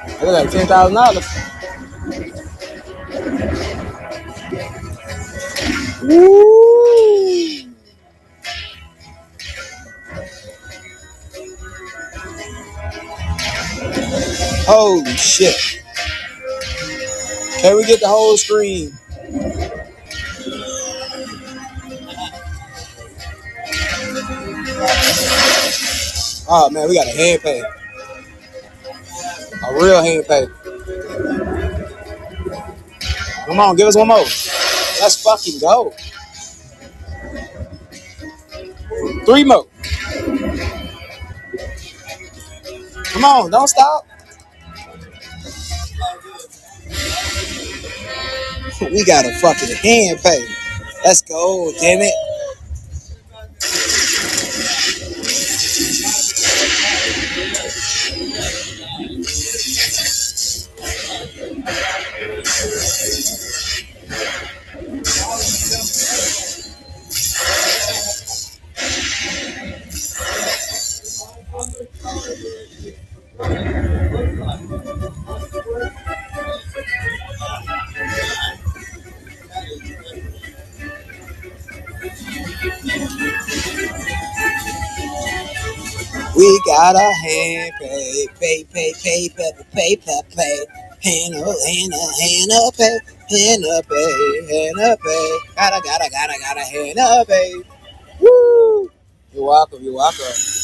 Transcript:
I got like $10,000. Woo! Holy shit! Can we get the whole screen? Oh man, we got a hand pay, a real hand pay. Come on, give us one more. Let's fucking go. Three more. Come on, don't stop. We got a fucking hand pay. Let's go, damn it. We got a hand pay, pay. Hand up, pay, hand up, pay. Gotta, hand up, pay. Woo! You're welcome, you're welcome.